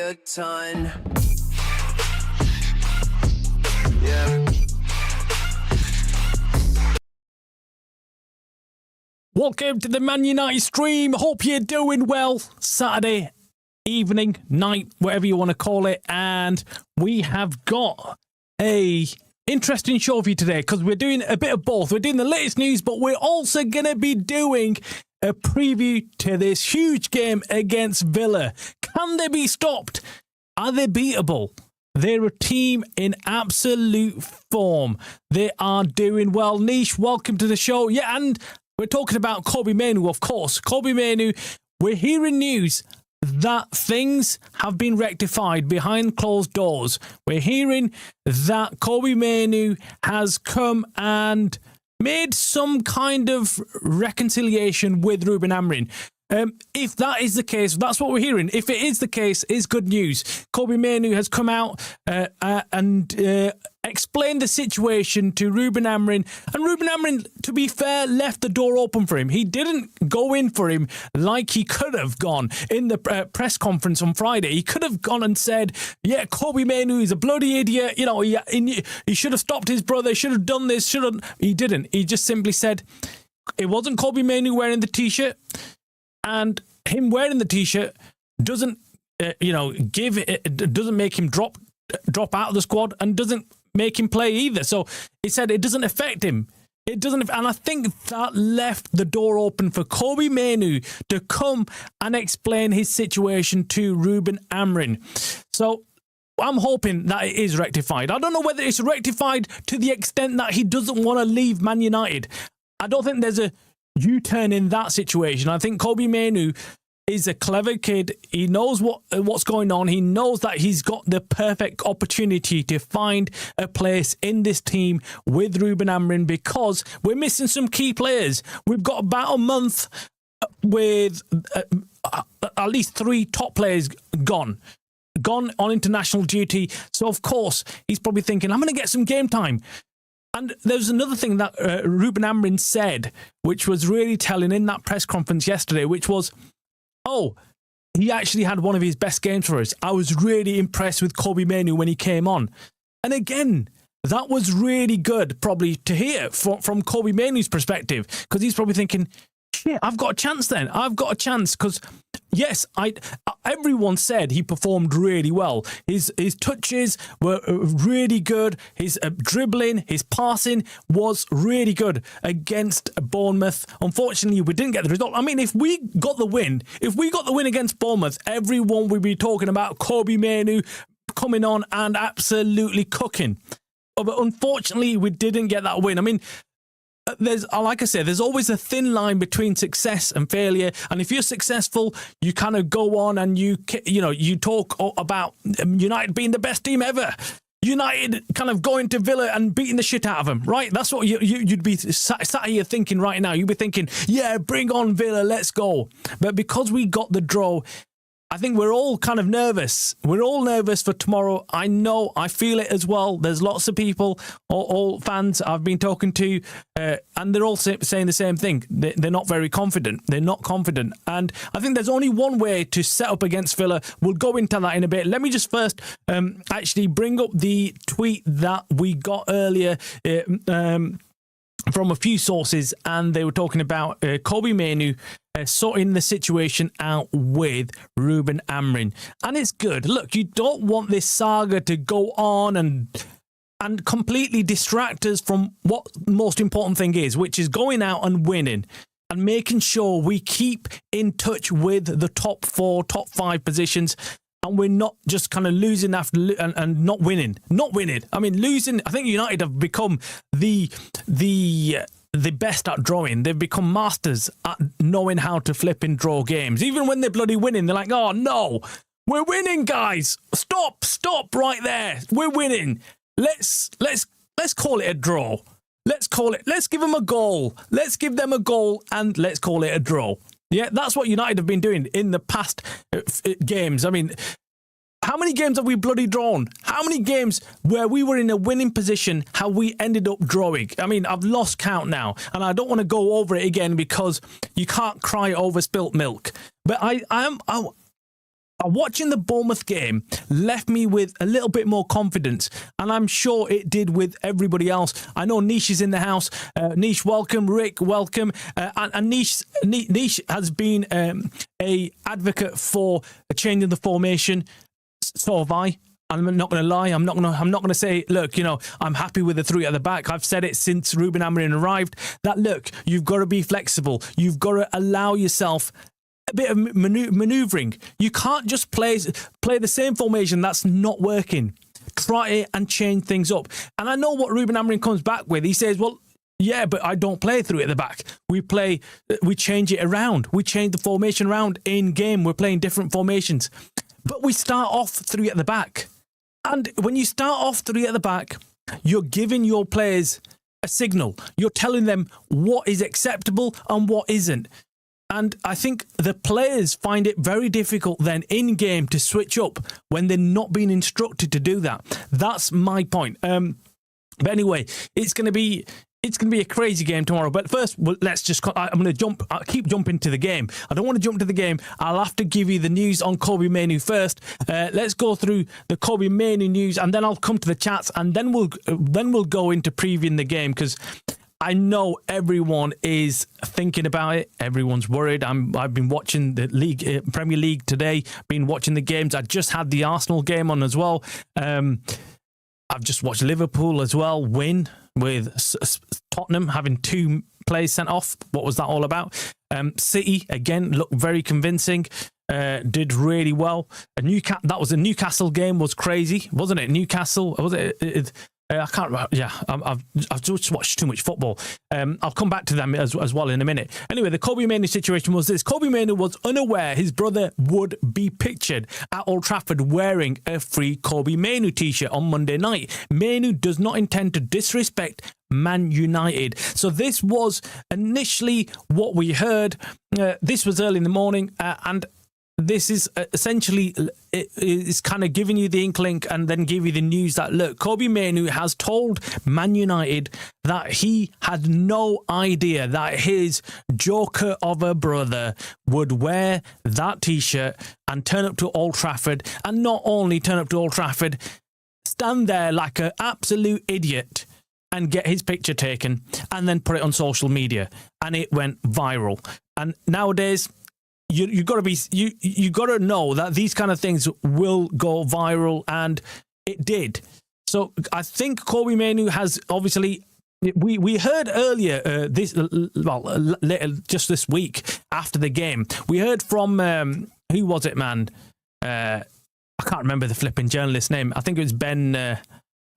a ton. Yeah. Welcome to the Man United stream. Hope you're doing well. Saturday evening, night, whatever you want to call it. And we have got a interesting show for you today because we're doing a bit of both. We're doing the latest news, but we're also going to be doing a preview to this huge game against Villa. Can they be stopped? Are they beatable? They're a team in absolute form. They are doing well. Niche, welcome to the show. Yeah, and we're talking about Kobbie Mainoo, of course. Kobbie Mainoo, we're hearing news that things have been rectified behind closed doors. We're hearing that Kobbie Mainoo has come and made some kind of reconciliation with Ruben Amorim. If that is the case, that's what we're hearing. If it is the case, it's good news. Kobbie Mainoo has come out and explained the situation to Ruben Amorim. And Ruben Amorim, to be fair, left the door open for him. He didn't go in for him like he could have gone in the press conference on Friday. He could have gone and said, yeah, Kobbie Mainoo is a bloody idiot. You know, he should have stopped his brother, should have done this, should have. He didn't. He just simply said, it wasn't Kobbie Mainoo wearing the T-shirt. And him wearing the T-shirt doesn't, doesn't make him drop out of the squad and doesn't make him play either. So he said it doesn't affect him. It doesn't, and I think that left the door open for Kobbie Mainoo to come and explain his situation to Ruben Amorim. So I'm hoping that it is rectified. I don't know whether it's rectified to the extent that he doesn't want to leave Man United. I don't think there's a U-turn in that situation. I think Kobbie Mainoo is a clever kid. He knows what's going on. He knows that he's got the perfect opportunity to find a place in this team with Ruben Amorim because we're missing some key players. We've got about a month with at least 3 top players gone on international duty. So, of course, he's probably thinking, I'm going to get some game time. And there's another thing that Ruben Amorim said, which was really telling in that press conference yesterday, which was, he actually had one of his best games for us. I was really impressed with Kobbie Mainoo when he came on. And again, that was really good probably to hear from Kobbie Mainoo's perspective, because he's probably thinking, shit, I've got a chance then. I've got a chance because, yes, everyone said he performed really well. His touches were really good. His dribbling, his passing was really good against Bournemouth. Unfortunately, we didn't get the result. I mean, if we got the win against Bournemouth, everyone would be talking about Kobbie Mainoo coming on and absolutely cooking. But unfortunately, we didn't get that win. I mean, like I said, there's always a thin line between success and failure. And if you're successful, you kind of go on and you talk about United being the best team ever. United kind of going to Villa and beating the shit out of them, right? That's what you'd be sat here thinking right now. You'd be thinking, yeah, bring on Villa, let's go. But because we got the draw, I think we're all kind of nervous. We're all nervous for tomorrow. I know, I feel it as well. There's lots of people, all fans I've been talking to, and they're all saying the same thing. They're not very confident. They're not confident. And I think there's only one way to set up against Villa. We'll go into that in a bit. Let me just first actually bring up the tweet that we got earlier from a few sources, and they were talking about Kobbie Mainoo sorting the situation out with Ruben Amorim. And it's good. Look, you don't want this saga to go on and completely distract us from what the most important thing is, which is going out and winning and making sure we keep in touch with the top 4, top 5 positions. And we're not just kind of losing and not winning. Not winning. I mean, losing. I think United have become the best at drawing. They've become masters at knowing how to flip and draw games. Even when they're bloody winning, they're like, oh no, we're winning, guys. Stop right there. We're winning. Let's call it a draw. Let's give them a goal. Let's give them a goal and let's call it a draw. Yeah, that's what United have been doing in the past games. I mean, how many games have we bloody drawn? How many games where we were in a winning position have we ended up drawing? I mean, I've lost count now, and I don't want to go over it again because you can't cry over spilt milk. But watching the Bournemouth game left me with a little bit more confidence, and I'm sure it did with everybody else. I know Nish is in the house. Nish, welcome. Rick, welcome. And Nish has been a advocate for changing the formation. So have I. I'm not going to lie. I'm not going to say, look, I'm happy with the three at the back. I've said it since Ruben Amorim arrived that, look, you've got to be flexible. You've got to allow yourself a bit of manoeuvring. You can't just play the same formation that's not working. Try it and change things up. And I know what Ruben Amorim comes back with. He says, well, yeah, but I don't play through at the back. We change it around. We change the formation around in game. We're playing different formations. But we start off three at the back. And when you start off three at the back, you're giving your players a signal. You're telling them what is acceptable and what isn't. And I think the players find it very difficult then in game to switch up when they're not being instructed to do that. That's my point. But anyway, it's going to be a crazy game tomorrow. But first, I'm going to keep jumping to the game. I don't want to jump to the game. I'll have to give you the news on Kobbie Mainoo first. Let's go through the Kobbie Mainoo news, and then I'll come to the chats, and then we'll go into previewing the game, because I know everyone is thinking about it. Everyone's worried. I've been watching the league, Premier League today. Been watching the games. I just had the Arsenal game on as well. I've just watched Liverpool as well win with Tottenham having 2 players sent off. What was that all about? City again looked very convincing. Did really well. That was a Newcastle game. Was crazy, wasn't it? Newcastle, was it? I can't remember. Yeah, I've just watched too much football. I'll come back to them as well in a minute. Anyway, the Kobbie Mainoo situation was this. Kobbie Mainoo was unaware his brother would be pictured at Old Trafford wearing a free Kobbie Mainoo t-shirt on Monday night. Mainoo does not intend to disrespect Man United. So this was initially what we heard. This was early in the morning, and this is essentially, it's kind of giving you the inkling and then give you the news that, look, Kobbie Mainoo has told Man United that he had no idea that his joker of a brother would wear that t-shirt and turn up to Old Trafford, and not only turn up to Old Trafford, stand there like an absolute idiot and get his picture taken and then put it on social media, and it went viral. And nowadays, you got to know that these kind of things will go viral, and it did. So I think Kobbie Mainoo has obviously. We heard earlier just this week after the game, we heard from who was it, man? I can't remember the flipping journalist's name. I think it was Ben.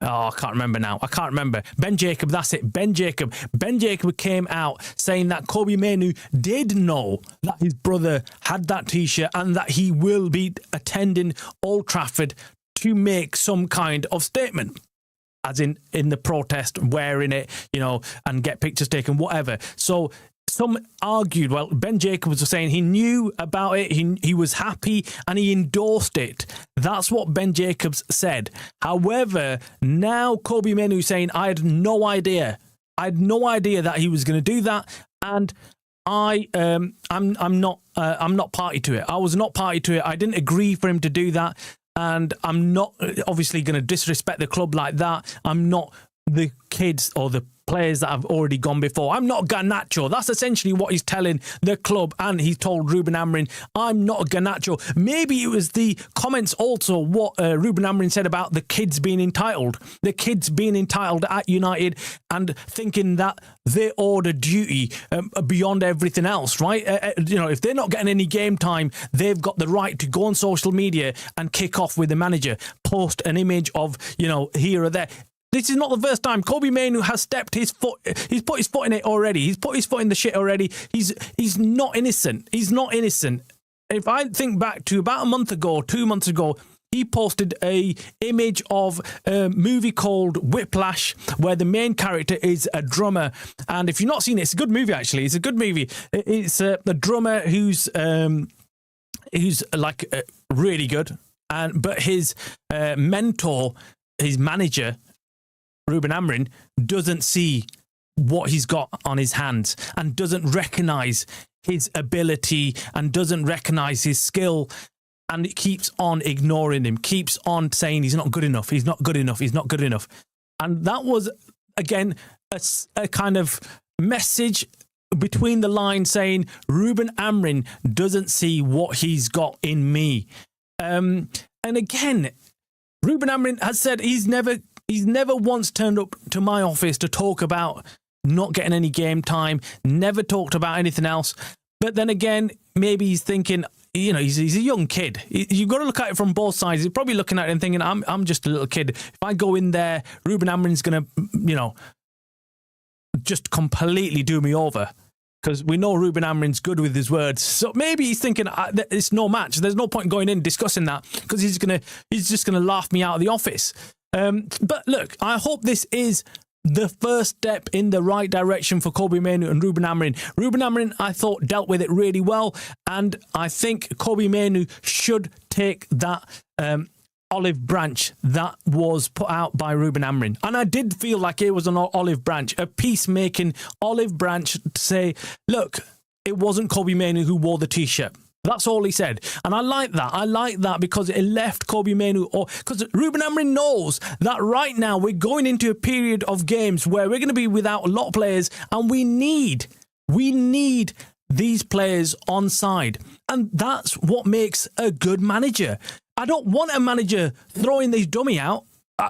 I can't remember now. I can't remember. Ben Jacob, that's it. Ben Jacob. Ben Jacob came out saying that Kobbie Mainoo did know that his brother had that t-shirt and that he will be attending Old Trafford to make some kind of statement. As in the protest, wearing it, and get pictures taken, whatever. So some argued, well, Ben Jacobs was saying he knew about it, he was happy, and he endorsed it. That's what Ben Jacobs said. However, now Kobbie Mainoo saying, I had no idea that he was going to do that, and I'm not party to it. I was not party to it. I didn't agree for him to do that, and I'm not obviously going to disrespect the club like that. I'm not the kids or the players that have already gone before. I'm not Garnacho. That's essentially what he's telling the club, and he's told Ruben Amorim, I'm not a Garnacho. Maybe it was the comments also what Ruben Amorim said about the kids being entitled. The kids being entitled at United and thinking that they owed a duty beyond everything else, right? If they're not getting any game time, they've got the right to go on social media and kick off with the manager, post an image of, here or there. This is not the first time Kobbie Mainoo has stepped his foot. He's put his foot in it already. He's put his foot in the shit already. He's not innocent. He's not innocent. If I think back to about 2 months ago, he posted a image of a movie called Whiplash, where the main character is a drummer. And if you've not seen it, it's a good movie, actually. It's a good movie. It's a drummer who's like really good. But his mentor, his manager, Ruben Amorim, doesn't see what he's got on his hands and doesn't recognise his ability and doesn't recognise his skill. and it keeps on ignoring him, keeps on saying he's not good enough, he's not good enough, he's not good enough. And that was, again, a kind of message between the lines saying Ruben Amorim doesn't see what he's got in me. And again, Ruben Amorim has said he's never once turned up to my office to talk about not getting any game time, never talked about anything else. But then again, maybe he's thinking, you know, he's a young kid. You've got to look at it from both sides. He's probably looking at it and thinking, I'm just a little kid. If I go in there, Ruben Amorim's going to, you know, just completely do me over. Because we know Ruben Amorim's good with his words. So maybe he's thinking, it's no match. There's no point going in discussing that because he's just going to laugh me out of the office. But look, I hope this is the first step in the right direction for Kobbie Mainoo and Ruben Amorim. Ruben Amorim, I thought, dealt with it really well. And I think Kobbie Mainoo should take that olive branch that was put out by Ruben Amorim. And I did feel like it was an olive branch, a peacemaking olive branch to say, look, it wasn't Kobbie Mainoo who wore the T-shirt. That's all he said. And I like that. I like that because it left Kobbie Mainoo, because Ruben Amorim knows that right now we're going into a period of games where we're going to be without a lot of players and we need these players on side. And that's what makes a good manager. I don't want a manager throwing these dummy out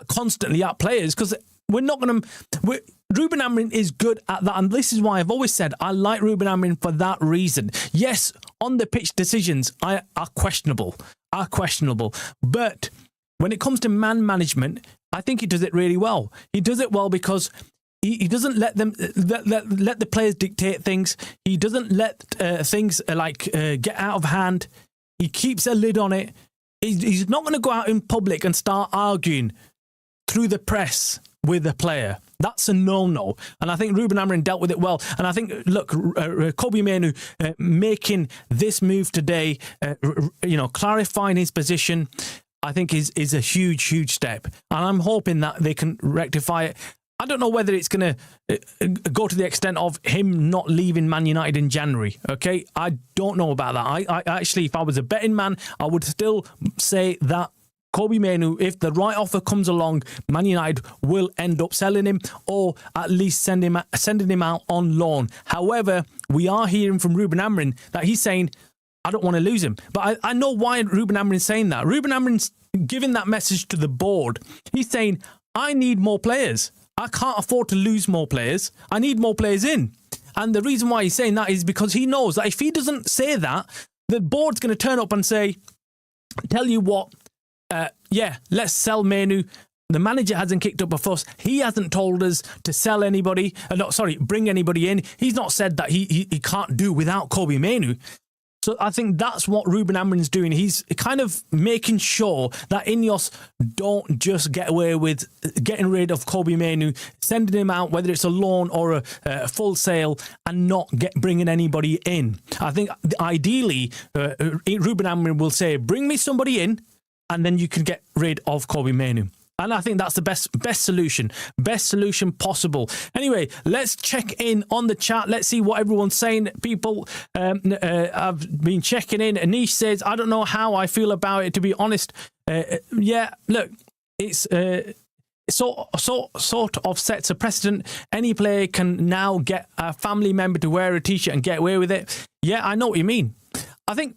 constantly at players because we're not going to... Ruben Amorim is good at that, and this is why I've always said I like Ruben Amorim for that reason. Yes, on the pitch decisions are questionable, but when it comes to man management, I think he does it really well. He does it well because he doesn't let the players dictate things. He doesn't let things get out of hand. He keeps a lid on it. He's not going to go out in public and start arguing through the press with a player. That's a no-no. And I think Ruben Amorim dealt with it well. And I think, look, Kobbie Mainoo making this move today, clarifying his position, I think is a huge, huge step. And I'm hoping that they can rectify it. I don't know whether it's going to go to the extent of him not leaving Man United in January, okay? I don't know about that. I actually, if I was a betting man, I would still say that Kobbie Mainoo, if the right offer comes along, Man United will end up selling him or at least sending him out on loan. However, we are hearing from Ruben Amorim that he's saying, I don't want to lose him. But I know why Ruben Amorim's saying that. Ruben Amorim's giving that message to the board. He's saying, I need more players. I can't afford to lose more players. I need more players in. And the reason why he's saying that is because he knows that if he doesn't say that, the board's going to turn up and say, tell you what, let's sell Mainoo. The manager hasn't kicked up a fuss. He hasn't told us to sell anybody. Bring anybody in. He's not said that he can't do without Kobbie Mainoo. So I think that's what Ruben Amorim's doing. He's kind of making sure that Ineos don't just get away with getting rid of Kobbie Mainoo, sending him out, whether it's a loan or a full sale, and not bringing anybody in. I think ideally, Ruben Amorim will say, bring me somebody in, and then you can get rid of Kobbie Mainoo. And I think that's the best solution possible. Anyway, let's check in on the chat. Let's see what everyone's saying. People have been checking in. Anish says, I don't know how I feel about it, to be honest. Look, it's sort of sets a precedent. Any player can now get a family member to wear a T-shirt and get away with it. Yeah, I know what you mean. I think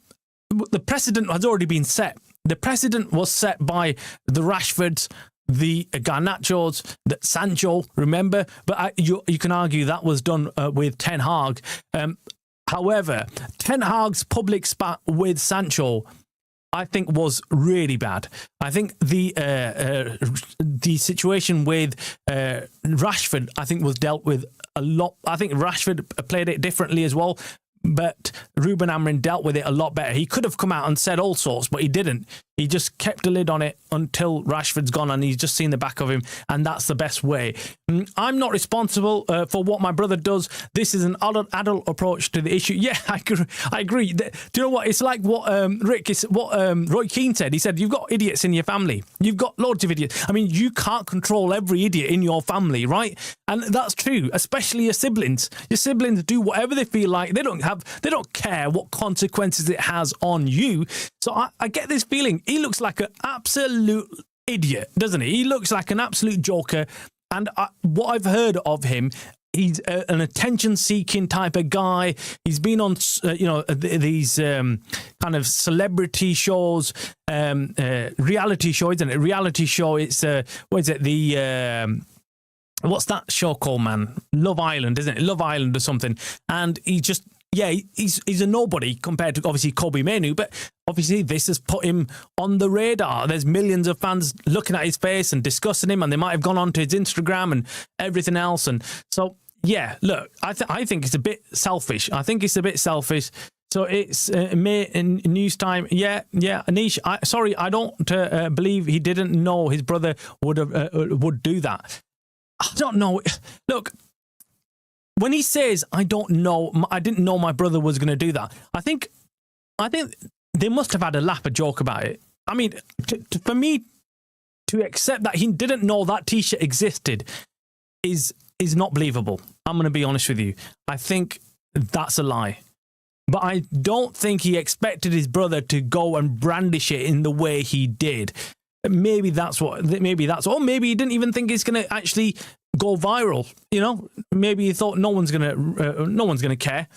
the precedent has already been set. The precedent was set by the Rashfords, the Garnachos, the Sancho, remember? But you can argue that was done with Ten Hag. However, Ten Hag's public spat with Sancho, I think, was really bad. I think the situation with Rashford, I think, was dealt with a lot. I think Rashford played it differently as well. But Ruben Amorim dealt with it a lot better. He could have come out and said all sorts, but he didn't. He just kept a lid on it until Rashford's gone, and he's just seen the back of him, and that's the best way. I'm not responsible for what my brother does. This is an adult approach to the issue. Yeah, I agree. Do you know what? It's like what Roy Keane said. He said, you've got idiots in your family. You've got loads of idiots. I mean, you can't control every idiot in your family, right? And that's true, especially your siblings. Your siblings do whatever they feel like. They don't care what consequences it has on you. So I get this feeling. He looks like an absolute idiot, doesn't he? He looks like an absolute joker. And what I've heard of him, he's an attention-seeking type of guy. He's been on, these kind of celebrity shows, reality show, isn't it? Reality show. It's what is it? What's that show called, man? Love Island, isn't it? Love Island or something. And he just. Yeah, he's a nobody compared to, obviously, Kobbie Mainoo, but obviously this has put him on the radar. There's millions of fans looking at his face and discussing him, and they might have gone onto his Instagram and everything else. And so, yeah, look, I think it's a bit selfish. So it's news time. Yeah, Anish, I don't believe he didn't know his brother would do that. I don't know. Look, when he says, I didn't know my brother was going to do that, I think they must have had a laugh, a joke about it. I mean, for me to accept that he didn't know that T-shirt existed is not believable. I'm going to be honest with you. I think that's a lie. But I don't think he expected his brother to go and brandish it in the way he did. Maybe or maybe he didn't even think it's going to actually go viral. You know, maybe he thought no one's gonna care.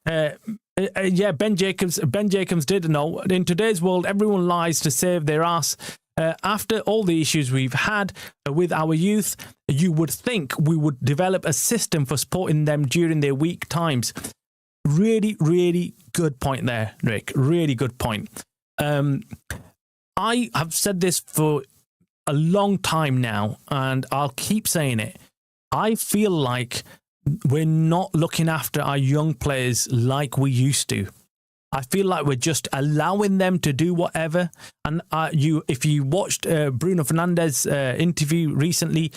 Ben Jacobs did know. In today's world, everyone lies to save their ass. After all the issues we've had with our youth, you would think we would develop a system for supporting them during their weak times. Really, really good point there, Rick. Really good point. I have said this for a long time now, and I'll keep saying it. I feel like we're not looking after our young players like we used to. I feel like we're just allowing them to do whatever. And if you watched Bruno Fernandes' interview recently,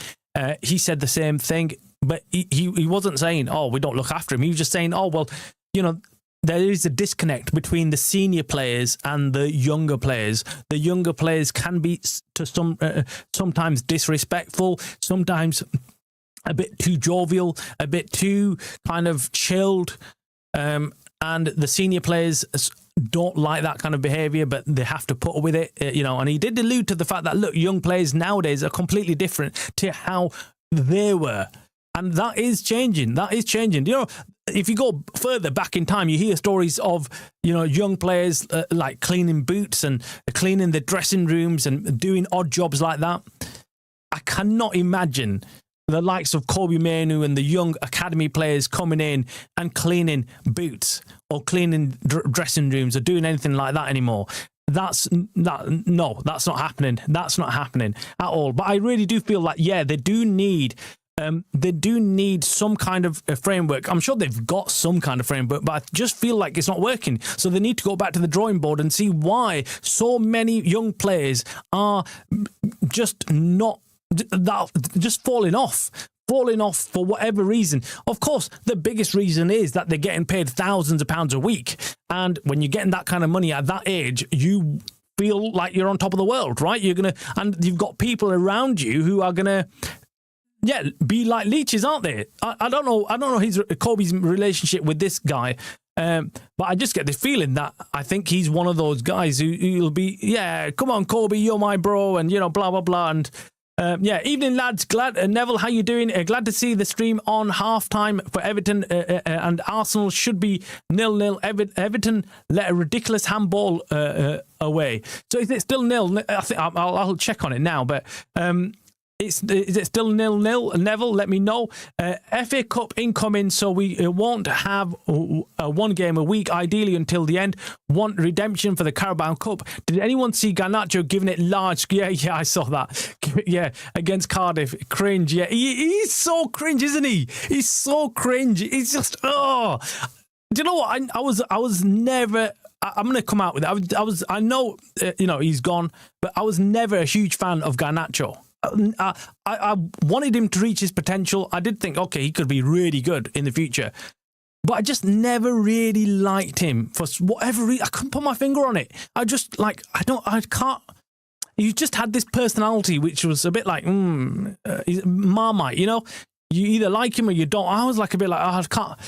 he said the same thing, but he wasn't saying, oh, we don't look after him. He was just saying, oh, well, you know, there is a disconnect between the senior players and the younger players. The younger players can be sometimes disrespectful, sometimes a bit too jovial, a bit too kind of chilled. And the senior players don't like that kind of behaviour, but they have to put up with it, you know. And he did allude to the fact that, look, young players nowadays are completely different to how they were. And that is changing. You know, if you go further back in time, you hear stories of, you know, young players like cleaning boots and cleaning the dressing rooms and doing odd jobs like that. I cannot imagine the likes of Kobbie Mainoo and the young academy players coming in and cleaning boots or cleaning dressing rooms or doing anything like that anymore. That's not happening. That's not happening at all. But I really do feel like, yeah, they do need some kind of a framework. I'm sure they've got some kind of framework, but I just feel like it's not working. So they need to go back to the drawing board and see why so many young players are just falling off for whatever reason. Of course, the biggest reason is that they're getting paid thousands of pounds a week. And when you're getting that kind of money at that age, you feel like you're on top of the world, right? And you've got people around you who are gonna be like leeches, aren't they? I don't know Kobbie's relationship with this guy, but I just get the feeling that I think he's one of those guys who'll be, come on, Kobbie, you're my bro, and, you know, blah, blah, blah. And evening, lads. Neville, how you doing? Glad to see the stream on half-time for Everton and Arsenal should be 0-0. Everton let a ridiculous handball away. So is it still 0? I think I'll check on it now, but is it still 0-0? Neville, let me know. FA Cup incoming, so we won't have one game a week, ideally until the end. Want redemption for the Carabao Cup. Did anyone see Garnacho giving it large? Yeah, I saw that. Yeah, against Cardiff. Cringe, yeah. He's so cringe, isn't he? He's so cringe. He's just, oh. Do you know what? I'm going to come out with it. I know, he's gone, but I was never a huge fan of Garnacho. I wanted him to reach his potential. I did think, okay, he could be really good in the future. But I just never really liked him for whatever reason. I couldn't put my finger on it. I just, I can't. He just had this personality, which was a bit like, he's Marmite, You either like him or you don't. I was like a bit like, I can't.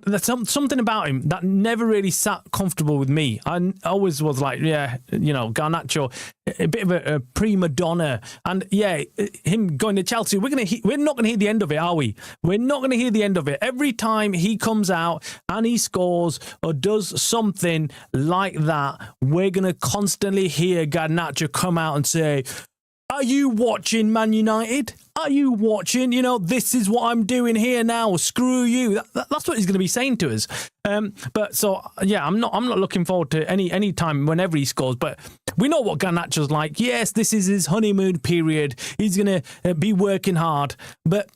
There's something about him that never really sat comfortable with me. I always was like, Garnacho, a bit of a prima donna, and him going to Chelsea. We're not going to hear the end of it, are we? We're not going to hear the end of it. Every time he comes out and he scores or does something like that, we're going to constantly hear Garnacho come out and say, "Are you watching Man United? Are you watching? This is what I'm doing here now. Screw you." That's what he's going to be saying to us. I'm not looking forward to any time whenever he scores. But we know what Garnacho's like. Yes, this is his honeymoon period. He's going to be working hard. But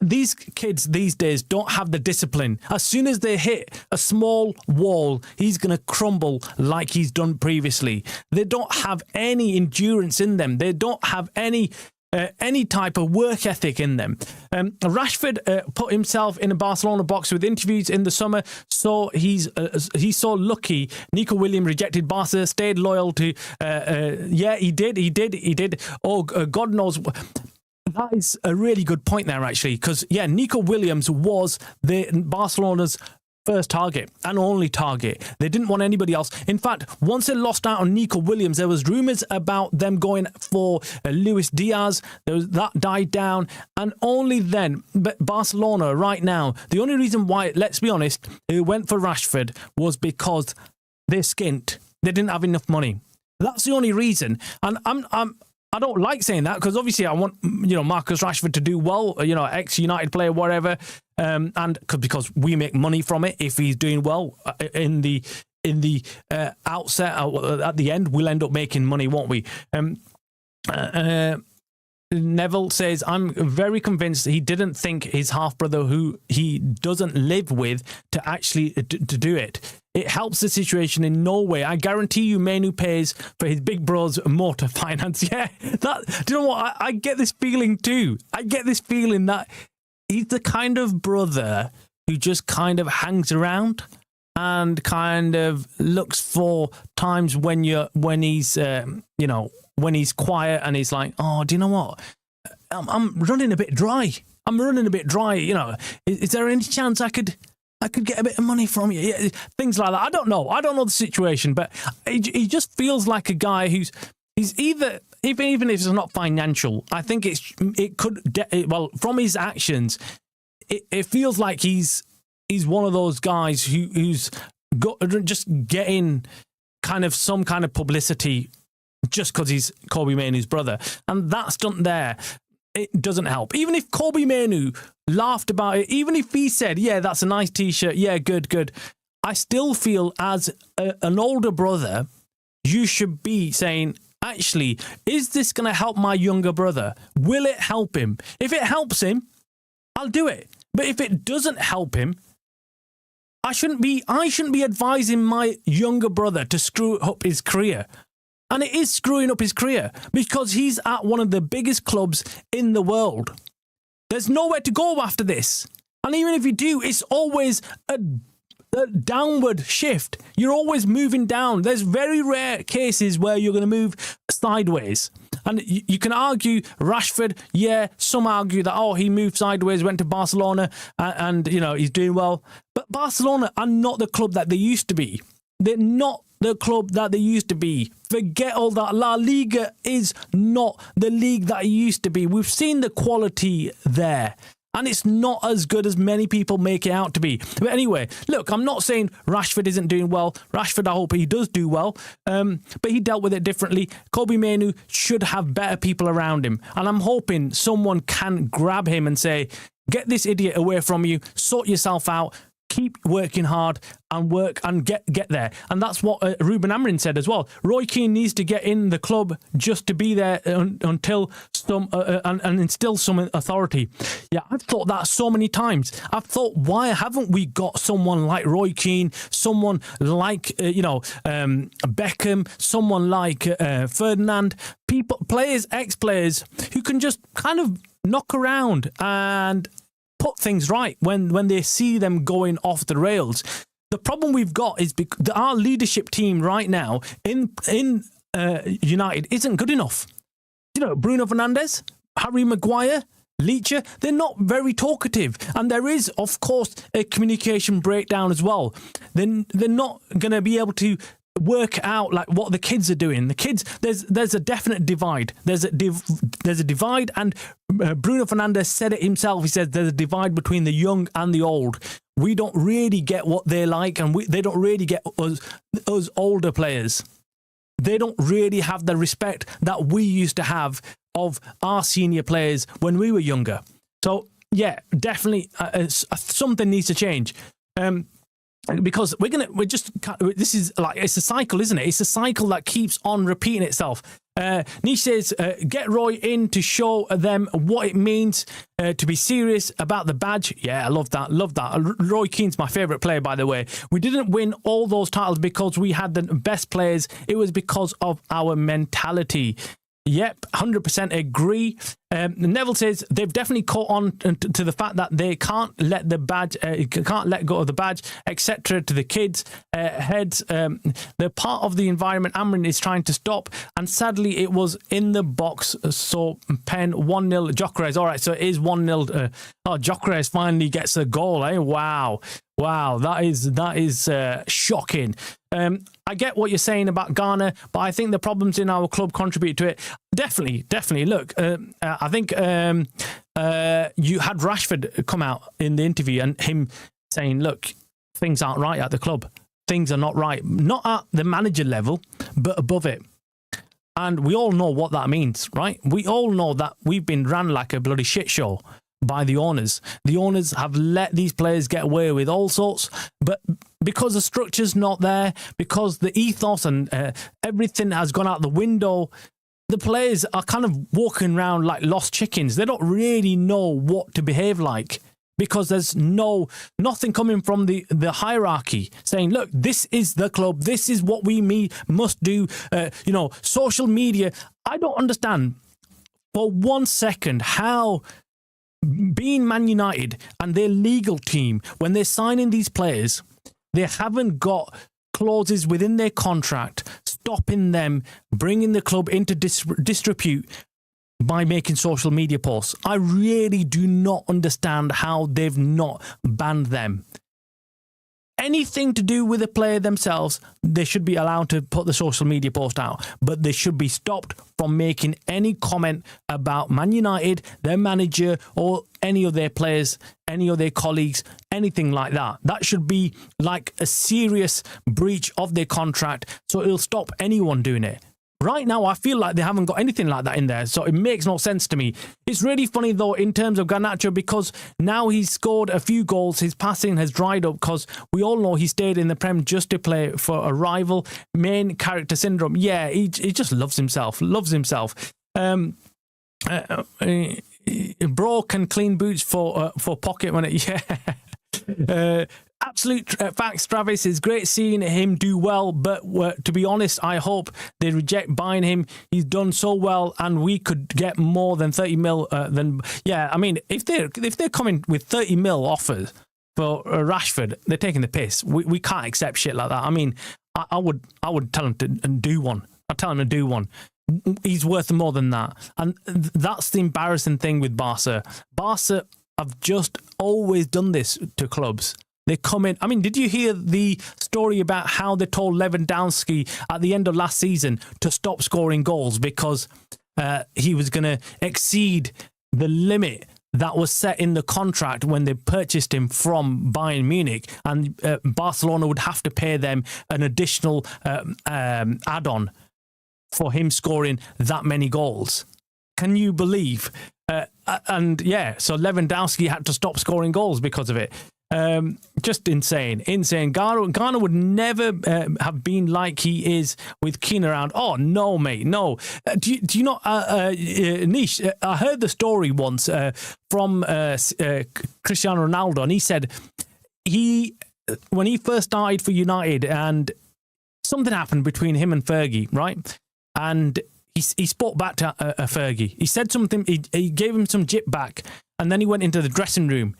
these kids these days don't have the discipline. As soon as they hit a small wall, he's going to crumble like he's done previously. They don't have any endurance in them. They don't have any type of work ethic in them. Rashford put himself in a Barcelona box with interviews in the summer, so he's so lucky. Nico Williams rejected Barca, stayed loyal to. He did. Oh, God knows. That is a really good point there, actually, because, Nico Williams was Barcelona's first target and only target. They didn't want anybody else. In fact, once they lost out on Nico Williams, there was rumours about them going for Luis Diaz. That died down, and only then, but Barcelona right now, the only reason why, let's be honest, they went for Rashford was because they're skint. They didn't have enough money. That's the only reason. And I don't like saying that because obviously I want, Marcus Rashford to do well, ex-United player, whatever, and because we make money from it if he's doing well in the outset. At the end, we'll end up making money, won't we? Neville says, "I'm very convinced he didn't think his half-brother, who he doesn't live with, to actually to do it. It helps the situation in no way. I guarantee you Mainoo pays for his big bro's motor finance." Yeah, do you know what? I get this feeling too. I get this feeling that he's the kind of brother who just kind of hangs around and kind of looks for times when he's quiet and he's like, "Oh, do you know what? I'm running a bit dry. Is there any chance I could get a bit of money from you?" Yeah, things like that. I don't know the situation, but he just feels like a guy he's either, even if it's not financial, I think from his actions, it feels like he's one of those guys who's just getting kind of some kind of publicity just because he's Kobbie Mainoo's brother, and that stunt there, it doesn't help. Even if Kobbie Mainoo laughed about it, even if he said, "Yeah, that's a nice t-shirt, yeah, good," I still feel as an older brother, you should be saying, actually, is this going to help my younger brother? Will it help him? If it helps him, I'll do it. But if it doesn't help him, I shouldn't be advising my younger brother to screw up his career. And it is screwing up his career because he's at one of the biggest clubs in the world. There's nowhere to go after this. And even if you do, it's always a downward shift. You're always moving down. There's very rare cases where you're going to move sideways. And you can argue Rashford, some argue that, he moved sideways, went to Barcelona, and he's doing well. But Barcelona are not the club that they used to be. They're not the club that they used to be. Forget all that. La Liga is not the league that it used to be. We've seen the quality there, and it's not as good as many people make it out to be. But anyway, look, I'm not saying Rashford isn't doing well. Rashford, I hope he does do well, but he dealt with it differently. Kobbie Mainoo should have better people around him, and I'm hoping someone can grab him and say, "Get this idiot away from you, sort yourself out, keep working hard and work and get there. And that's what Ruben Amorim said as well. Roy Keane needs to get in the club just to be there until some and instill some authority. Yeah, I've thought that so many times. I've thought, why haven't we got someone like Roy Keane, someone like Beckham, someone like Ferdinand, players, ex-players who can just kind of knock around and put things right when they see them going off the rails. The problem we've got is our leadership team right now in United isn't good enough. Bruno Fernandes, Harry Maguire, Leacher, they're not very talkative. And there is, of course, a communication breakdown as well. They're not going to be able to work out like what the kids are doing. The kids, there's a definite divide. There's a divide, and Bruno Fernandes said it himself. He said there's a divide between the young and the old. We don't really get what they like, and they don't really get us older players. They don't really have the respect that we used to have of our senior players when we were younger. So yeah, definitely something needs to change. Because this is like, it's a cycle, isn't it? It's a cycle that keeps on repeating itself. Nish says, get Roy in to show them what it means to be serious about the badge. Yeah, I love that. Roy Keane's my favourite player, by the way. We didn't win all those titles because we had the best players. It was because of our mentality. Yep, 100% agree. Neville says they've definitely caught on to the fact that they can't let go of the badge, etc. to the kids' heads. They're part of the environment Amorim is trying to stop, and sadly it was in the box. So Penn 1-0 Gyökeres. All right, so it is 1-0. Gyökeres finally gets a goal. Wow, that is shocking. I get what you're saying about Ghana, but I think the problems in our club contribute to it. Definitely. Look, I think you had Rashford come out in the interview and him saying, look, things aren't right at the club. Things are not right. Not at the manager level, but above it. And we all know what that means, right? We all know that we've been ran like a bloody shit show by the owners. The owners have let these players get away with all sorts, but because the structure's not there, because the ethos and everything has gone out the window, the players are kind of walking around like lost chickens. They don't really know what to behave like, because there's nothing coming from the hierarchy saying, look, this is the club, this is what we must do. Social media. I don't understand for 1 second how being Man United and their legal team, when they're signing these players, they haven't got clauses within their contract stopping them bringing the club into disrepute by making social media posts. I really do not understand how they've not banned them. Anything to do with the player themselves, they should be allowed to put the social media post out, but they should be stopped from making any comment about Man United, their manager, or any of their players, any of their colleagues, anything like that. That should be like a serious breach of their contract, so it'll stop anyone doing it. Right now, I feel like they haven't got anything like that in there, so it makes no sense to me. It's really funny, though, in terms of Garnacho, because now he's scored a few goals. His passing has dried up because we all know he stayed in the Prem just to play for a rival. Main character syndrome. Yeah, he just loves himself. Bro can clean boots for pocket money. Yeah. Absolute facts, Travis. It's great seeing him do well, but to be honest, I hope they reject buying him. He's done so well, and we could get more than 30 mil. I mean, if they're coming with 30 mil offers for Rashford, they're taking the piss. We can't accept shit like that. I mean, I would tell him to do one. I'd tell him to do one. He's worth more than that, and that's the embarrassing thing with Barca. Barca have just always done this to clubs. They come in. I mean, did you hear the story about how they told Lewandowski at the end of last season to stop scoring goals because he was going to exceed the limit that was set in the contract when they purchased him from Bayern Munich, and Barcelona would have to pay them an additional add-on for him scoring that many goals? Can you believe? So Lewandowski had to stop scoring goals because of it. Just insane. Garner would never have been like he is with Keane around. Oh, no, mate, no. Do you not, Nish, I heard the story once from Cristiano Ronaldo, and he said when he first started for United and something happened between him and Fergie, right? And he spoke back to Fergie. He said something, he gave him some jip back, and then he went into the dressing room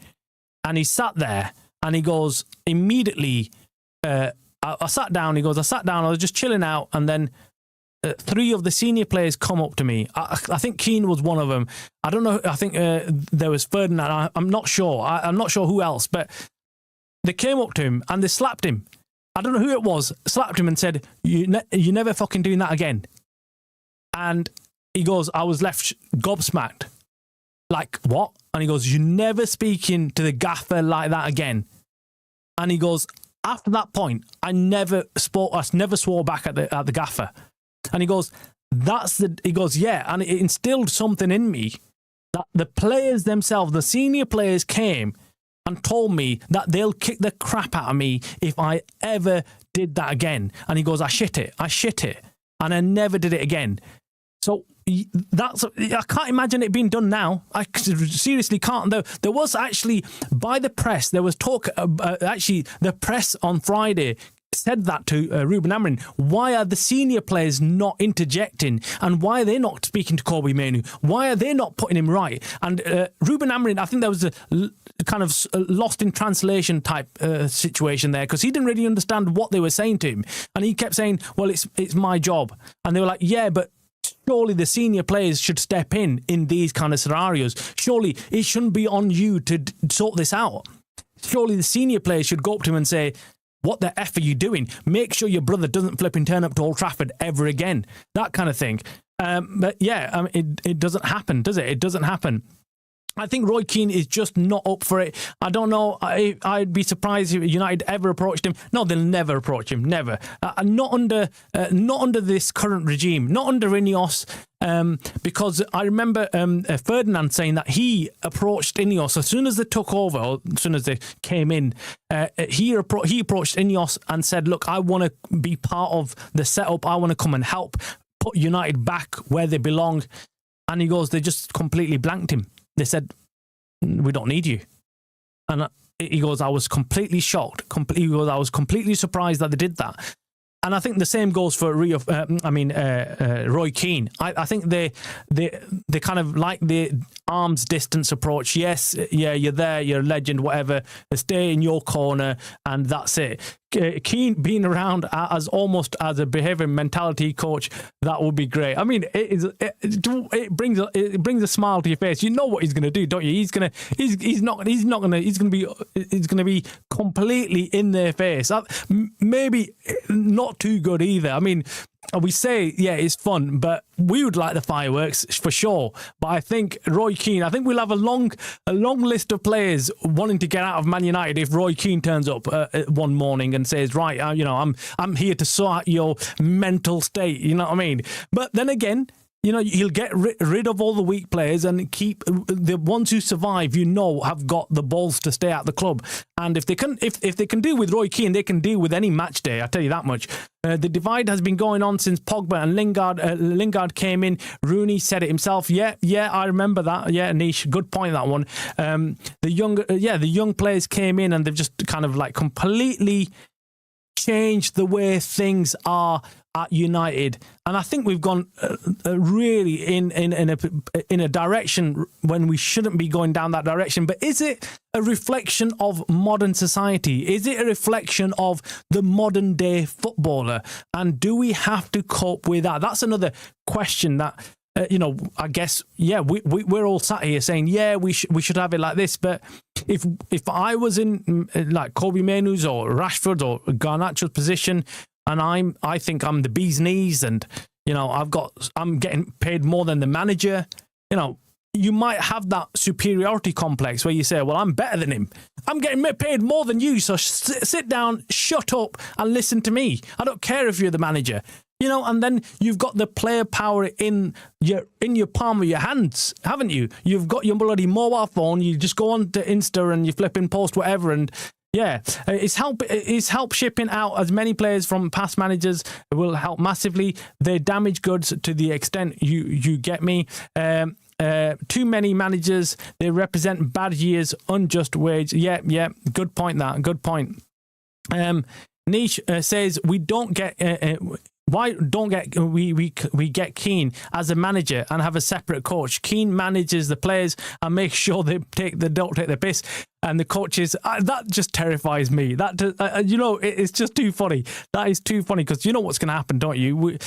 and he sat there and he goes, immediately, I sat down, I was just chilling out, and then three of the senior players come up to me. I think Keane was one of them. I don't know, I think there was Ferdinand, I'm not sure. I'm not sure who else, but they came up to him and they slapped him. I don't know who it was, slapped him and said, you're never fucking doing that again. And he goes, I was left gobsmacked. Like, what? And he goes, you're never speaking to the gaffer like that again. And he goes, after that point, I never swore back at the gaffer. And he goes, yeah. And it instilled something in me that the players themselves, the senior players, came and told me that they'll kick the crap out of me if I ever did that again. And he goes, I shit it. And I never did it again. So I can't imagine it being done now. I seriously can't. There was actually, by the press, there was talk, actually the press on Friday said that to Ruben Amorim. Why are the senior players not interjecting? And why are they not speaking to Kobbie Mainoo? Why are they not putting him right? And Ruben Amorim, I think there was a kind of lost in translation type situation there, because he didn't really understand what they were saying to him. And he kept saying, well, it's my job. And they were like, yeah, but surely the senior players should step in these kind of scenarios. Surely it shouldn't be on you to sort this out. Surely the senior players should go up to him and say, what the F are you doing? Make sure your brother doesn't flipping turn up to Old Trafford ever again. That kind of thing. But yeah, it doesn't happen, does it? It doesn't happen. I think Roy Keane is just not up for it. I don't know. I'd be surprised if United ever approached him. No, they'll never approach him. Never. Not under this current regime. Not under Ineos. Because I remember Ferdinand saying that he approached Ineos as soon as they took over, or as soon as they came in. He approached Ineos and said, "Look, I want to be part of the setup. I want to come and help put United back where they belong." And he goes, they just completely blanked him. They said, we don't need you. And he goes, I was completely shocked. He goes, I was completely surprised that they did that. And I think the same goes for Roy Keane. I think they kind of like the arm's distance approach. Yes, yeah, you're there, you're a legend, whatever. Stay in your corner, and that's it. Keane being around as almost as a behaviour mentality coach, that would be great. I mean, it brings a smile to your face. You know what he's going to do, don't you? He's going to be completely in their face. Maybe not too good either. I mean, we say, yeah, it's fun, but we would like the fireworks for sure. But I think Roy Keane, I think we'll have a long list of players wanting to get out of Man United if Roy Keane turns up one morning and says, right, I'm here to sort out your mental state. You know what I mean? But then again, he'll get rid of all the weak players and keep the ones who survive, have got the balls to stay at the club. And if they can deal with Roy Keane, they can deal with any match day. I tell you that much. The divide has been going on since Pogba and Lingard came in. Rooney said it himself. Yeah, I remember that. Yeah, Nish, good point, that one. The young players came in and they've just kind of like completely changed the way things are at United, and I think we've gone really in a direction when we shouldn't be going down that direction. But is it a reflection of modern society? Is it a reflection of the modern day footballer? And do we have to cope with that? That's another question that I guess, yeah, we're all sat here saying, yeah, we should have it like this. But if I was in like Kobbie Mainoo's or Rashford's or Garnacho's position, and I think I'm the bee's knees, and I'm getting paid more than the manager. You might have that superiority complex where you say, well, I'm better than him. I'm getting paid more than you, so sit down, shut up, and listen to me. I don't care if you're the manager. And then you've got the player power in your palm of your hands, haven't you? You've got your bloody mobile phone. You just go on to Insta and you flip and post whatever, and it's help shipping out as many players from past managers. It will help massively. They're damaged goods to the extent you get me. Too many managers. They represent bad years, unjust wage. Yeah. Good point. Good point. Niche says we don't get. Why don't we get Keane as a manager and have a separate coach? Keane manages the players and makes sure they don't take the piss, and the coaches. That just terrifies me. It's just too funny. That is too funny, because you know what's going to happen, don't you?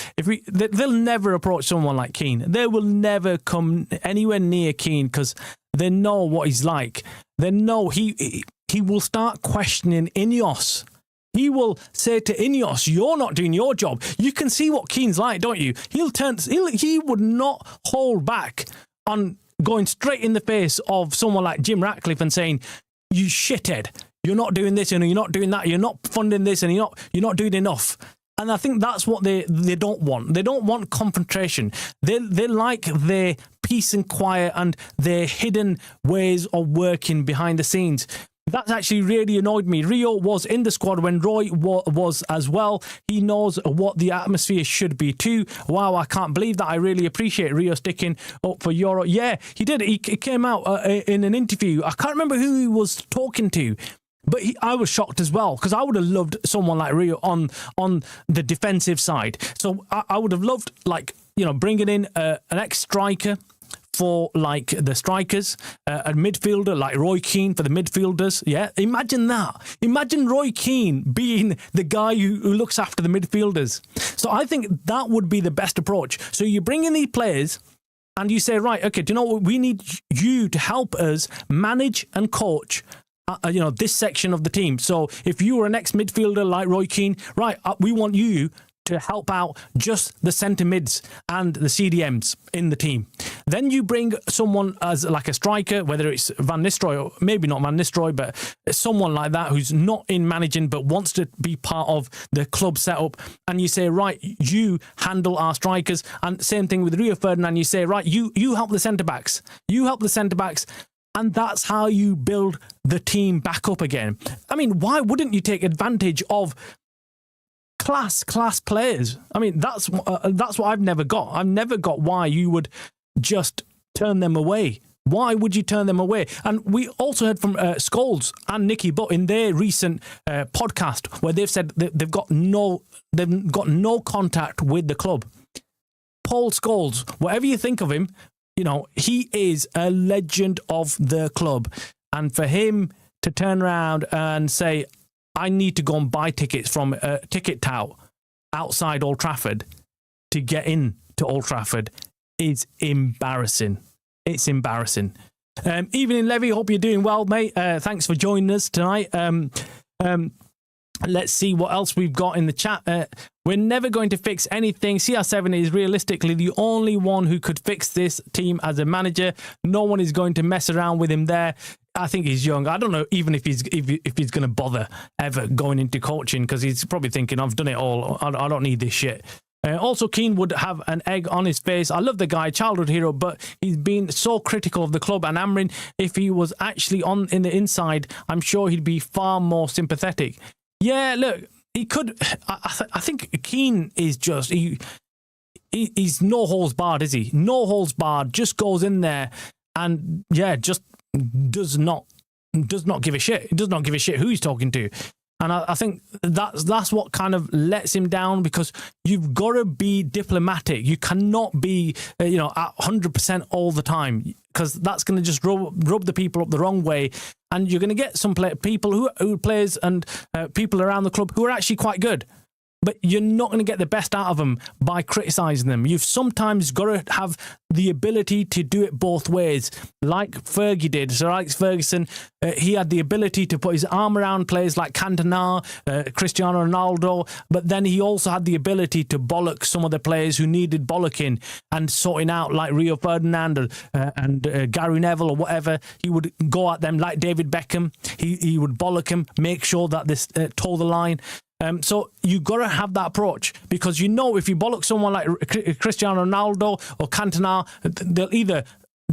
They'll never approach someone like Keane. They will never come anywhere near Keane, because they know what he's like. They know he will start questioning Ineos. He will say to Ineos, "You're not doing your job." You can see what Keane's like, don't you? He would not hold back on going straight in the face of someone like Jim Ratcliffe and saying, "You shithead, you're not doing this and you're not doing that. You're not funding this and you're not doing enough." And I think that's what they don't want. They don't want confrontation. They like their peace and quiet and their hidden ways of working behind the scenes. That's actually really annoyed me. Rio was in the squad when Roy was as well. He knows what the atmosphere should be too. Wow, I can't believe that. I really appreciate Rio sticking up for Euro. Yeah, he did. He came out in an interview. I can't remember who he was talking to, but I was shocked as well, because I would have loved someone like Rio on the defensive side. So I would have loved, bringing in an ex-striker for the strikers, a midfielder like Roy Keane for the midfielders. Yeah, imagine that. Imagine Roy Keane being the guy who looks after the midfielders. So I think that would be the best approach. So you bring in these players and you say, right, okay, do you know what? We need you to help us manage and coach this section of the team. So if you were an ex-midfielder like Roy Keane, right, we want you to help out just the centre mids and the CDMs in the team. Then you bring someone as like a striker, whether it's Van Nistelrooy or maybe not Van Nistelrooy, but someone like that who's not in managing but wants to be part of the club setup. And you say, right, you handle our strikers. And same thing with Rio Ferdinand. You say, right, you help the centre backs. You help the centre backs. And that's how you build the team back up again. I mean, why wouldn't you take advantage of class players? I mean, that's what I've never got. I've never got why you would just turn them away. Why would you turn them away? And we also heard from Scholes and Nicky Butt in their recent podcast, where they've said that they've got no contact with the club. Paul Scholes, whatever you think of him, he is a legend of the club, and for him to turn around and say, I need to go and buy tickets from a ticket tout outside Old Trafford to get in to Old Trafford is embarrassing. It's embarrassing. Evening, Levy. Hope you're doing well, mate. Thanks for joining us tonight. Let's see what else we've got in the chat. We're never going to fix anything. CR7 is realistically the only one who could fix this team as a manager. No one is going to mess around with him there. I think he's young. I don't know even if he's going to bother ever going into coaching, because he's probably thinking, I've done it all. I don't need this shit. Also, Keane would have an egg on his face. I love the guy, childhood hero, but he's been so critical of the club. And Amorim, if he was actually in the inside, I'm sure he'd be far more sympathetic. Yeah, look, he could. I think Keane is just he's no holds barred, is he? No holds barred. Just goes in there and just does not give a shit. He does not give a shit who he's talking to. And I think that's what kind of lets him down, because you've got to be diplomatic. You cannot be, at 100% all the time, because that's going to just rub the people up the wrong way. And you're going to get some people who players and people around the club who are actually quite good. But you're not going to get the best out of them by criticising them. You've sometimes got to have the ability to do it both ways, like Fergie did. Sir Alex Ferguson, he had the ability to put his arm around players like Cantona, Cristiano Ronaldo, but then he also had the ability to bollock some of the players who needed bollocking and sorting out, like Rio Ferdinand and Gary Neville or whatever. He would go at them like David Beckham. He would bollock him, make sure that this toe the line. So you got to have that approach, because you know if you bollock someone like Cristiano Ronaldo or Cantona, they'll either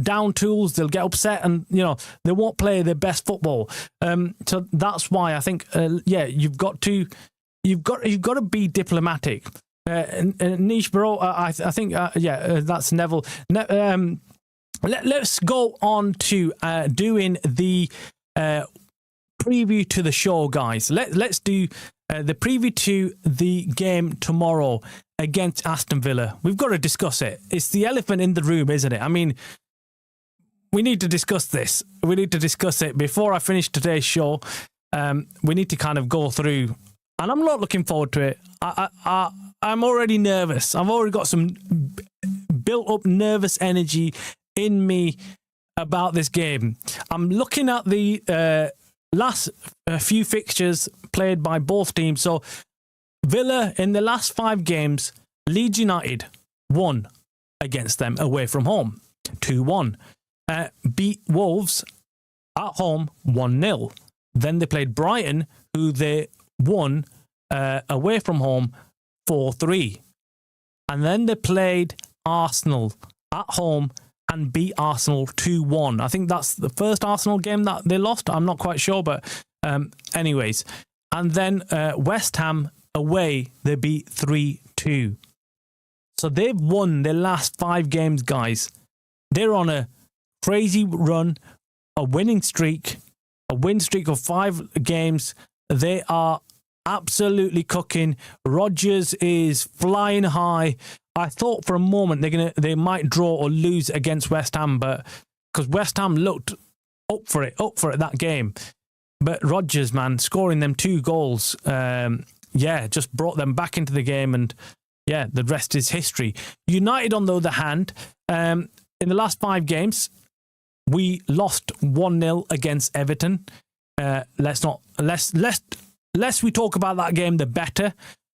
down tools, they'll get upset, and they won't play their best football. So that's why I think you've got to be diplomatic. Niche bro, I think that's Neville. Let's go on to doing the preview to the show, guys. Let's do the preview to the game tomorrow against Aston Villa. We've got to discuss it. It's the elephant in the room, isn't it? I mean, we need to discuss this. We need to discuss it before I finish today's show. We need to kind of go through, and I'm not looking forward to it. I'm already nervous. I've already got some built up nervous energy in me about this game. I'm looking at the last few fixtures played by both teams. So Villa, in the last 5 games, Leeds United won against them away from home, 2-1. Beat Wolves at home 1-0. Then they played Brighton, who they won away from home 4-3. And then they played Arsenal at home and beat Arsenal 2-1. I think that's the first Arsenal game that they lost. I'm not quite sure, but anyways. And then West Ham away, they beat 3-2. So they've won their last 5 games, guys. They're on a crazy run, a win streak of 5 games. They are absolutely cooking. Rodgers is flying high. I thought for a moment they might draw or lose against West Ham, but because West Ham looked up for it that game. But Rodgers, man, scoring them 2 goals, just brought them back into the game, and the rest is history. United, on the other hand, in the last 5 games, we lost 1-0 against Everton. Less we talk about that game, the better.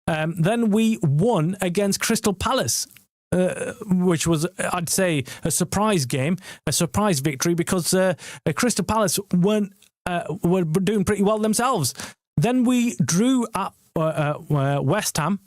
Then we won against Crystal Palace, which was, I'd say, a surprise game, a surprise victory, because Crystal Palace were doing pretty well themselves. Then we drew at West Ham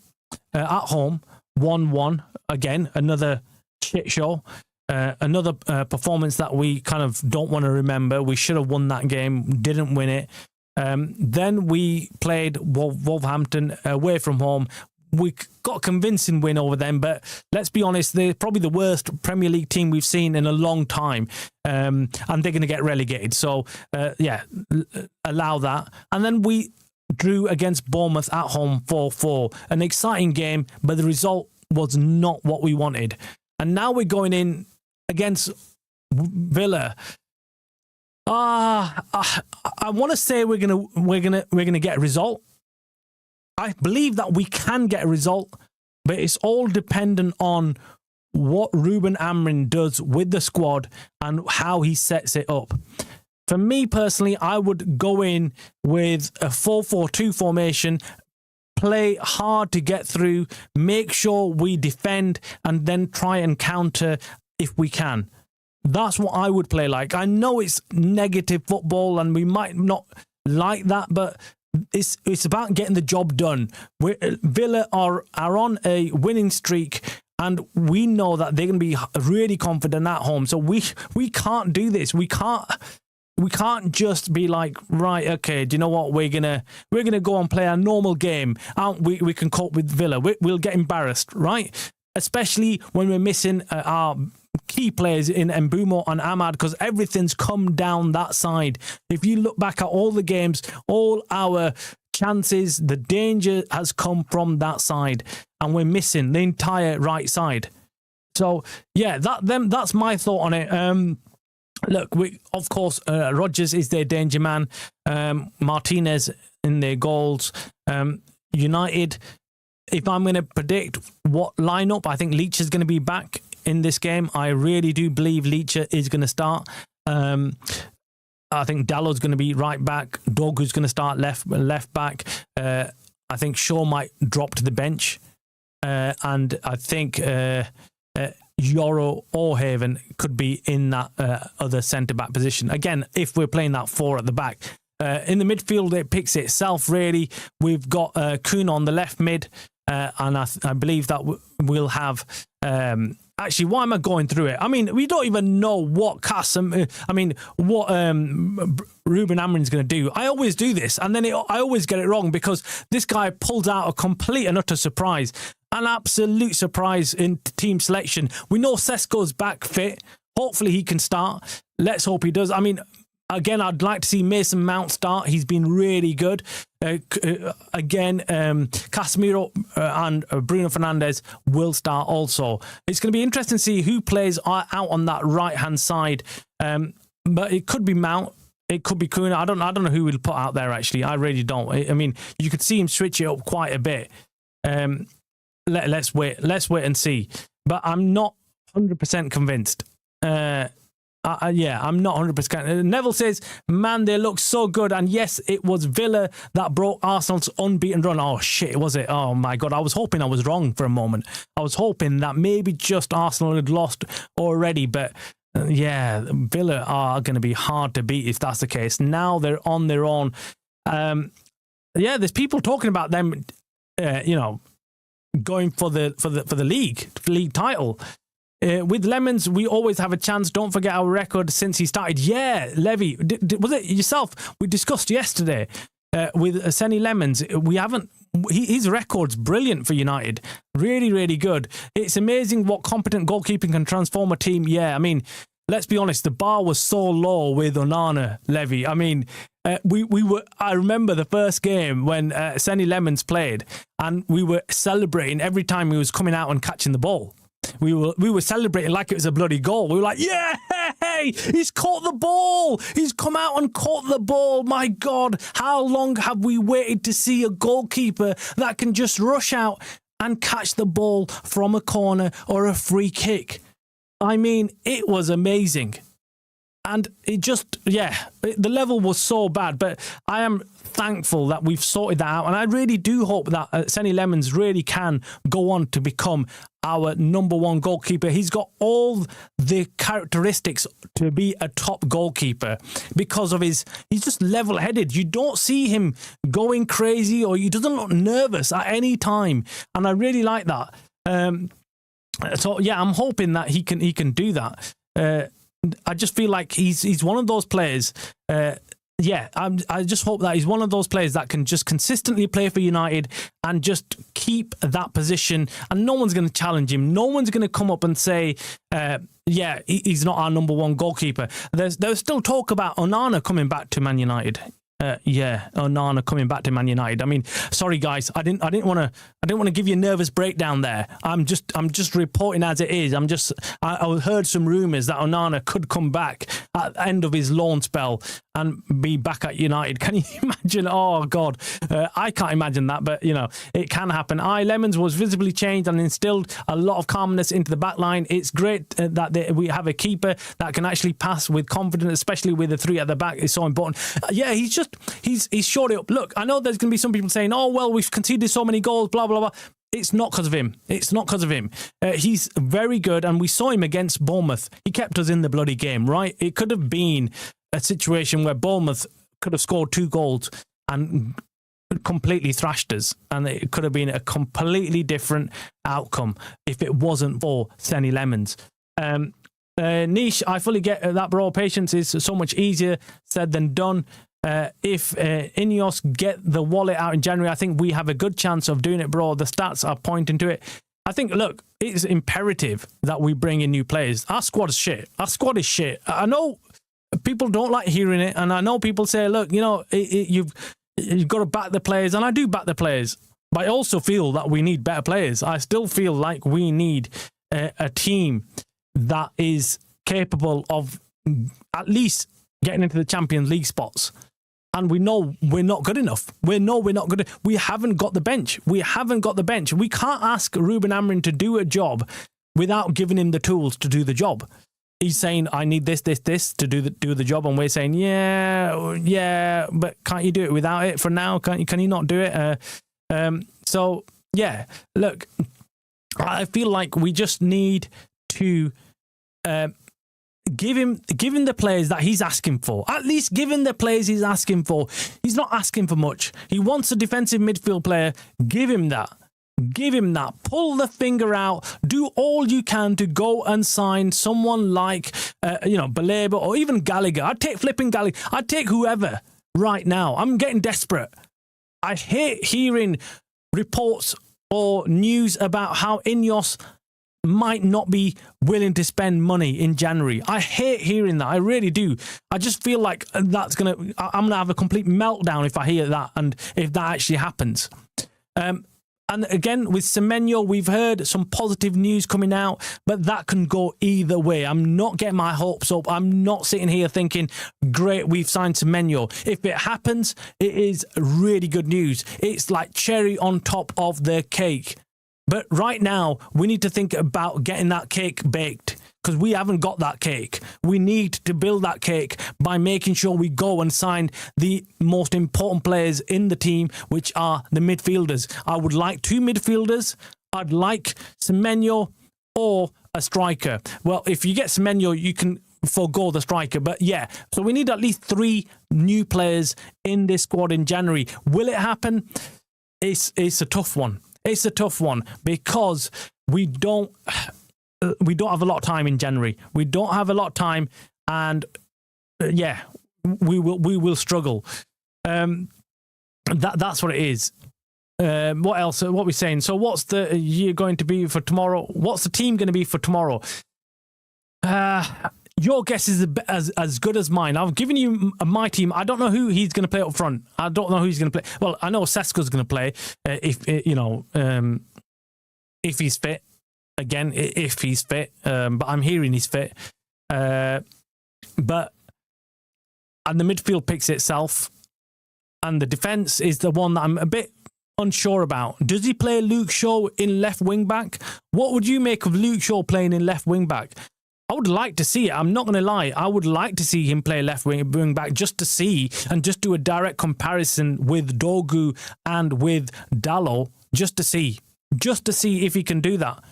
at home, 1-1. Again, another shit show. Another performance that we kind of don't want to remember. We should have won that game, didn't win it. Then we played Wolverhampton away from home. We got a convincing win over them, but let's be honest, they're probably the worst Premier League team we've seen in a long time, and they're going to get relegated. So, allow that. And then we drew against Bournemouth at home 4-4. An exciting game, but the result was not what we wanted. And now we're going in against Villa. I want to say we're gonna get a result. I believe that we can get a result, but it's all dependent on what Ruben Amorim does with the squad and how he sets it up. For me personally, I would go in with a 4-4-2 formation, play hard to get through, make sure we defend, and then try and counter if we can. That's what I would play like. I know it's negative football and we might not like that, but it's about getting the job done. Villa are on a winning streak, and we know that they're going to be really confident at home. So we can't do this. We can't just be like, right, okay, do you know what? We're gonna go and play a normal game. We can cope with Villa. We'll get embarrassed, right? Especially when we're missing our key players in Mbeumo and Ahmad, because everything's come down that side. If you look back at all the games, all our chances, the danger has come from that side, and we're missing the entire right side. So yeah, that's my thought on it. Look, of course, Rodgers is their danger man. Martinez in their goals. United, if I'm going to predict what lineup, I think Leach is going to be back in this game. I really do believe Leach is going to start. I think Dallow's going to be right back. Dogu's going to start left back. I think Shaw might drop to the bench. And I think Yoro or Haven could be in that other centre-back position. Again, if we're playing that 4 at the back. In the midfield, it picks itself, really. We've got Kuhn on the left mid, and I believe that we'll have... actually, why am I going through it? I mean, we don't even know what Ruben Amorim's going to do. I always do this, and then I always get it wrong because this guy pulls out a complete and utter surprise. An absolute surprise in team selection. We know Sesko's back fit. Hopefully he can start. Let's hope he does. I mean, again, I'd like to see Mason Mount start. He's been really good. Casemiro and Bruno Fernandes will start also. It's going to be interesting to see who plays out on that right-hand side. But it could be Mount. It could be Kuhn. I don't know who we'll put out there, actually. I really don't. I mean, you could see him switch it up quite a bit. Let's wait and see. But I'm not 100% convinced. I'm not 100%. Neville says, man, they look so good. And yes, it was Villa that broke Arsenal's unbeaten run. Oh, shit, was it? Oh, my God. I was hoping I was wrong for a moment. I was hoping that maybe just Arsenal had lost already. But Villa are going to be hard to beat if that's the case. Now they're on their own. There's people talking about them, going for the league title. With Lemons, we always have a chance. Don't forget our record since he started. Yeah, Levy, was it yourself? We discussed yesterday with Senny Lemons. We haven't. His record's brilliant for United. Really, really good. It's amazing what competent goalkeeping can transform a team. Yeah, I mean, let's be honest. The bar was so low with Onana, Levy. I mean, we were. I remember the first game when Senny Lemons played, and we were celebrating every time he was coming out and catching the ball. We were celebrating like it was a bloody goal. We were like, yeah, he's caught the ball. He's come out and caught the ball. My God, how long have we waited to see a goalkeeper that can just rush out and catch the ball from a corner or a free kick? I mean, it was amazing. And it just, the level was so bad. But I am thankful that we've sorted that out. And I really do hope that Senny Lemons really can go on to become our number one goalkeeper. He's got all the characteristics to be a top goalkeeper because of he's just level-headed. You don't see him going crazy or he doesn't look nervous at any time. And I really like that. I'm hoping that he can do that. I just feel like he's one of those players. I just hope that he's one of those players that can just consistently play for United and just keep that position. And no one's going to challenge him. No one's going to come up and say, he's not our number one goalkeeper. There's still talk about Onana coming back to Man United. Onana coming back to Man United. I mean, sorry guys, I didn't want to give you a nervous breakdown there. I'm just reporting as it is. I heard some rumours that Onana could come back at the end of his loan spell and be back at United. Can you imagine? Oh God, I can't imagine that, but it can happen. Lemons was visibly changed and instilled a lot of calmness into the back line. It's great that we have a keeper that can actually pass with confidence, especially with the three at the back. It's so important. He's shored it up. Look, I know there's going to be some people saying, oh, well, we've conceded so many goals, blah, blah, blah. It's not because of him. He's very good, and we saw him against Bournemouth. He kept us in the bloody game, right? It could have been a situation where Bournemouth could have scored 2 goals and completely thrashed us, and it could have been a completely different outcome if it wasn't for Senny Lemons. Niche, I fully get that, bro. Patience is so much easier said than done. If Ineos get the wallet out in January, I think we have a good chance of doing it, bro. The stats are pointing to it. I think, look, it's imperative that we bring in new players. Our squad is shit. I know people don't like hearing it, and I know people say, look, you've got to back the players, and I do back the players, but I also feel that we need better players. I still feel like we need a team that is capable of at least getting into the Champions League spots. And we know we're not good enough. We haven't got the bench. We can't ask Ruben Amorim to do a job without giving him the tools to do the job. He's saying, I need this to do the job. And we're saying, yeah, but can't you do it without it for now? Can you not do it? Look, I feel like we just need to give him the players that he's asking for. At least give him the players he's asking for. He's not asking for much. He wants a defensive midfield player. Give him that. Give him that. Pull the finger out. Do all you can to go and sign someone like, Baleba or even Gallagher. I'd take flipping Gallagher. I'd take whoever right now. I'm getting desperate. I hate hearing reports or news about how Ineos might not be willing to spend money in January. I hate hearing that. I really do. I just feel like I'm going to have a complete meltdown if I hear that and if that actually happens. And again, with Semenyo, we've heard some positive news coming out, but that can go either way. I'm not getting my hopes up. I'm not sitting here thinking, great, we've signed Semenyo. If it happens, it is really good news. It's like cherry on top of the cake. But right now, we need to think about getting that cake baked because we haven't got that cake. We need to build that cake by making sure we go and sign the most important players in the team, which are the midfielders. I would like 2 midfielders. I'd like Semenyo or a striker. Well, if you get Semenyo, you can forgo the striker. But yeah, so we need at least 3 new players in this squad in January. Will it happen? It's a tough one. It's a tough one because we don't have a lot of time in January. We don't have a lot of time, and we will struggle. That's what it is. What else? What are we saying? So, what's the year going to be for tomorrow? What's the team going to be for tomorrow? Your guess is as good as mine. I've given you my team. I don't know who he's going to play up front. I don't know who he's going to play. Well, I know Sesko's going to play if he's fit. Again, if he's fit. But I'm hearing he's fit. And the midfield picks itself. And the defence is the one that I'm a bit unsure about. Does he play Luke Shaw in left wing back? What would you make of Luke Shaw playing in left wing back? I would like to see it. I'm not going to lie. I would like to see him play left wing back just to see and just do a direct comparison with Dogu and with Dalot just to see if he can do that.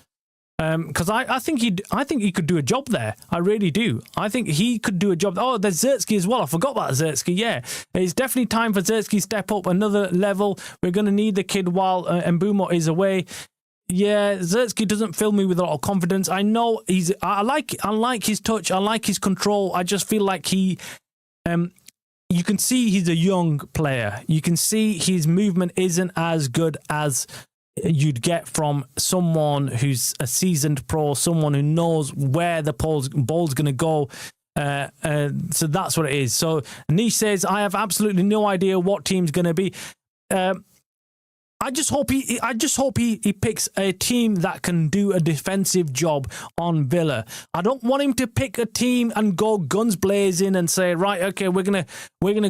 Because I think he could do a job there. I really do. I think he could do a job. Oh, there's Zertsky as well. I forgot about Zertsky. Yeah, it's definitely time for Zertsky to step up another level. We're going to need the kid while Mbeumo is away. Yeah, Zertsky doesn't fill me with a lot of confidence. I know I like his touch. I like his control. I just feel like you can see he's a young player. You can see his movement isn't as good as you'd get from someone who's a seasoned pro, someone who knows where the ball's going to go. So that's what it is. So Nish says, I have absolutely no idea what team's going to be. I just hope he picks a team that can do a defensive job on Villa. I don't want him to pick a team and go guns blazing and say, right, okay, we're gonna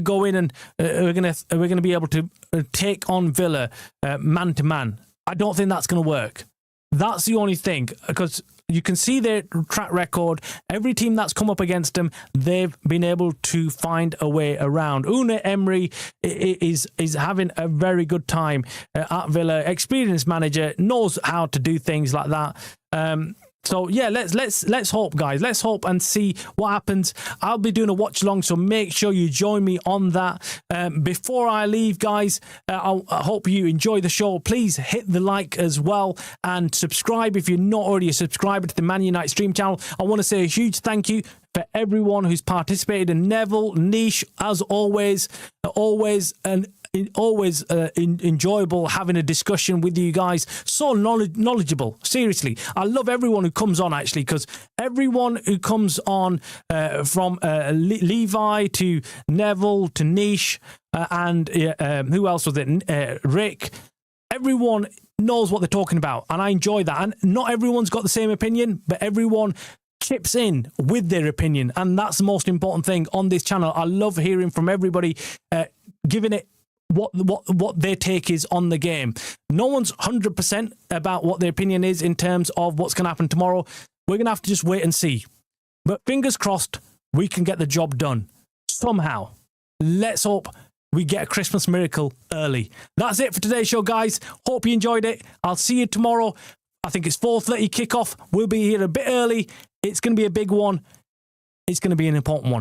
go in and we're gonna be able to take on Villa man to man. I don't think that's gonna work. That's the only thing, because you can see their track record. Every team that's come up against them, they've been able to find a way around. Unai Emery is having a very good time at Villa. Experienced manager, knows how to do things like that. So yeah, let's hope, guys. Let's hope and see what happens. I'll be doing a watch along, so make sure you join me on that. Before I leave, guys, I hope you enjoy the show. Please hit the like as well and subscribe if you're not already a subscriber to the Man Utd stream channel. I want to say a huge thank you for everyone who's participated. And Neville, Nish, as always, enjoyable having a discussion with you guys. So knowledgeable. Seriously, I love everyone who comes on, actually, because everyone who comes on, from Levi to Neville to Nish and who else was it? Rick. Everyone knows what they're talking about, and I enjoy that. And not everyone's got the same opinion, but everyone chips in with their opinion, and that's the most important thing on this channel. I love hearing from everybody, giving it what their take is on the game. No one's 100% about what their opinion is in terms of what's going to happen tomorrow. We're going to have to just wait and see. But fingers crossed, we can get the job done somehow. Let's hope we get a Christmas miracle early. That's it for today's show, guys. Hope you enjoyed it. I'll see you tomorrow. I think it's 4:30 kickoff. We'll be here a bit early. It's going to be a big one. it's going to be an important one.